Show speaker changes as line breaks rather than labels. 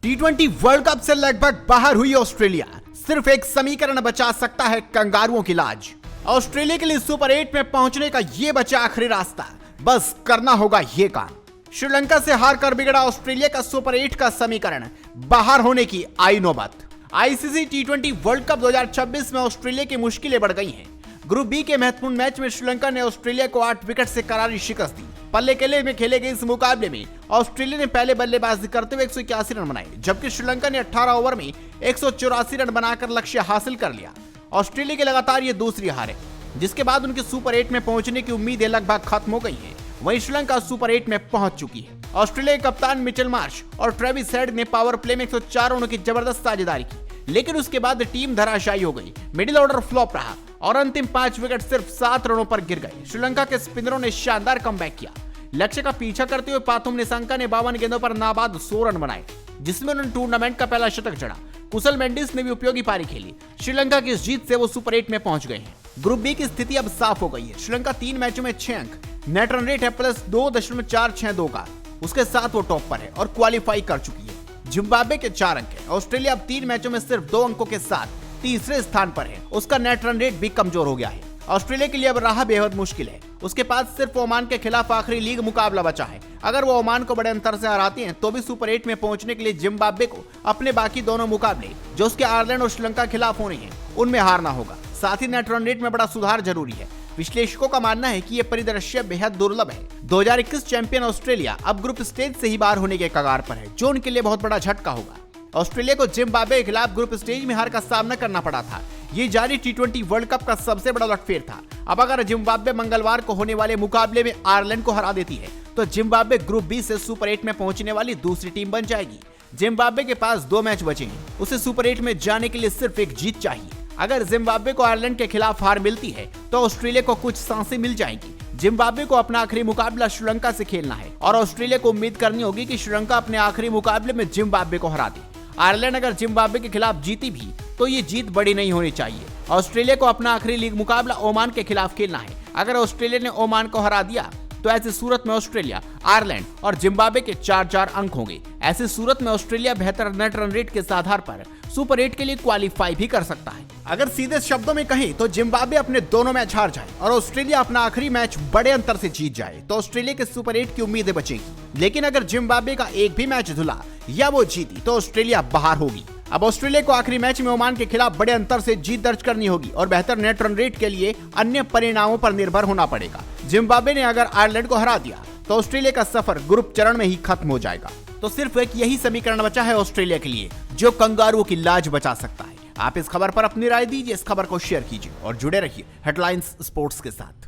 टी20 world cup से लगभग बाहर हुई ऑस्ट्रेलिया। सिर्फ एक समीकरण बचा सकता है कंगारुओं की लाज। ऑस्ट्रेलिया के लिए सुपर 8 में पहुंचने का ये बचा आखिरी रास्ता, बस करना होगा ये काम। श्रीलंका से हार कर बिगड़ा ऑस्ट्रेलिया का सुपर 8 का समीकरण, बाहर होने की आई नौबत। आईसीसी टी20 वर्ल्ड कप 2026 में ऑस्ट्रेलिया की मुश्किलें बढ़ गई हैं। ग्रुप बी के महत्वपूर्ण मैच में श्रीलंका ने ऑस्ट्रेलिया को 8 विकेट से करारी शिकस्त दी। पल्ले में खेले गए इस मुकाबले में ऑस्ट्रेलिया ने पहले बल्लेबाजी करते हुए 181 रन बनाए, जबकि श्रीलंका ने 18 ओवर में 184 रन बनाकर लक्ष्य हासिल कर लिया। ऑस्ट्रेलिया की लगातार ये दूसरी हार है, जिसके बाद उनके सुपर 8 में पहुंचने की उम्मीदें लगभग खत्म हो गई है। वहीं श्रीलंका सुपर 8 में पहुंच चुकी है। ऑस्ट्रेलिया के कप्तान मिचेल मार्श और ट्रेविस हेड ने पावर प्ले में 104 रनों की जबरदस्त साझेदारी की, लेकिन उसके बाद टीम धराशायी हो गई। मिडिल ऑर्डर फ्लॉप रहा और अंतिम 5 विकेट सिर्फ 7 रनों पर गिर गए। श्रीलंका के स्पिनरों ने शानदार कमबैक किया। लक्ष्य का पीछा करते हुए पाथुम निशंका ने 52 गेंदों पर नाबाद 100 रन बनाए, जिसमें उन्होंने टूर्नामेंट का पहला शतक जड़ा। कुशल मेंडिस ने भी उपयोगी पारी खेली। श्रीलंका की इस जीत से वो सुपर 8 में पहुंच गए हैं। ग्रुप बी की स्थिति अब साफ हो गई है। श्रीलंका 3 मैचों में 6 अंक, नेट रन रेट है +2.462 का, उसके साथ वो टॉप पर है और क्वालिफाई कर चुकी है। जिम्बाब्वे के 4 अंक है। ऑस्ट्रेलिया अब 3 मैचों में सिर्फ 2 अंकों के साथ तीसरे स्थान पर है। उसका नेट रन रेट भी कमजोर हो गया है। ऑस्ट्रेलिया के लिए अब राह बेहद मुश्किल है। उसके पास सिर्फ ओमान के खिलाफ आखिरी लीग मुकाबला बचा है। अगर वो ओमान को बड़े अंतर से हराते हैं तो भी सुपर 8 में पहुंचने के लिए जिम्बाब्वे को अपने बाकी दोनों मुकाबले, जो उसके आयरलैंड और श्रीलंका के खिलाफ होने हैं, उनमें हारना होगा। साथ ही नेट रन रेट में बड़ा सुधार जरूरी है। विश्लेषकों का मानना है कि यह परिदृश्य बेहद दुर्लभ है। 2021 चैंपियन ऑस्ट्रेलिया अब ग्रुप स्टेज से ही बाहर होने के कगार पर है, जो उनके लिए बहुत बड़ा झटका होगा। ऑस्ट्रेलिया को जिम्बाब्वे के खिलाफ ग्रुप स्टेज में हार का सामना करना पड़ा था। ये जारी टी20 वर्ल्ड कप का सबसे बड़ा उलटफेर था। अब अगर जिम्बाब्वे मंगलवार को होने वाले मुकाबले में आयरलैंड को हरा देती है तो जिम्बाब्वे ग्रुप बी से सुपर 8 में पहुंचने वाली दूसरी टीम बन जाएगी। जिम्बाब्वे के पास 2 मैच बचे हैं। उसे सुपर 8 में जाने के लिए सिर्फ एक जीत चाहिए। अगर जिम्बाब्वे को आयरलैंड के खिलाफ हार मिलती है तो ऑस्ट्रेलिया को कुछ सांसें मिल जाएंगी। जिम्बाब्वे को अपना आखिरी मुकाबला श्रीलंका से खेलना है और ऑस्ट्रेलिया को उम्मीद करनी होगी कि श्रीलंका अपने आखिरी मुकाबले में जिम्बाब्वे को हरा दे। आयरलैंड अगर जिम्बाब्वे के खिलाफ जीती भी तो ये जीत बड़ी नहीं होनी चाहिए। ऑस्ट्रेलिया को अपना आखिरी लीग मुकाबला ओमान के खिलाफ खेलना है। अगर ऑस्ट्रेलिया ने ओमान को हरा दिया तो ऐसी सूरत में ऑस्ट्रेलिया, आयरलैंड और जिम्बाब्वे के 4-4 अंक होंगे। ऐसी सूरत में ऑस्ट्रेलिया बेहतर नेट रन रेट के आधार पर सुपर 8 के लिए क्वालिफाई भी कर सकता है। अगर सीधे शब्दों में कहें तो जिम्बाब्वे अपने दोनों मैच हार जाए और ऑस्ट्रेलिया अपना आखिरी मैच बड़े अंतर से जीत जाए तो ऑस्ट्रेलिया के सुपर 8 की उम्मीदें बचेगी। लेकिन अगर जिम्बाब्वे का एक भी मैच धुला या वो जीती तो ऑस्ट्रेलिया बाहर होगी। अब ऑस्ट्रेलिया को आखिरी मैच में ओमान के खिलाफ बड़े अंतर से जीत दर्ज करनी होगी और बेहतर नेट रन रेट के लिए अन्य परिणामों पर निर्भर होना पड़ेगा। जिम्बाब्वे ने अगर आयरलैंड को हरा दिया तो ऑस्ट्रेलिया का सफर ग्रुप चरण में ही खत्म हो जाएगा। तो सिर्फ एक यही समीकरण बचा है ऑस्ट्रेलिया के लिए, जो कंगारुओं की लाज बचा सकता है। आप इस खबर पर अपनी राय दीजिए, इस खबर को शेयर कीजिए और जुड़े रहिए हेडलाइंस स्पोर्ट्स के साथ।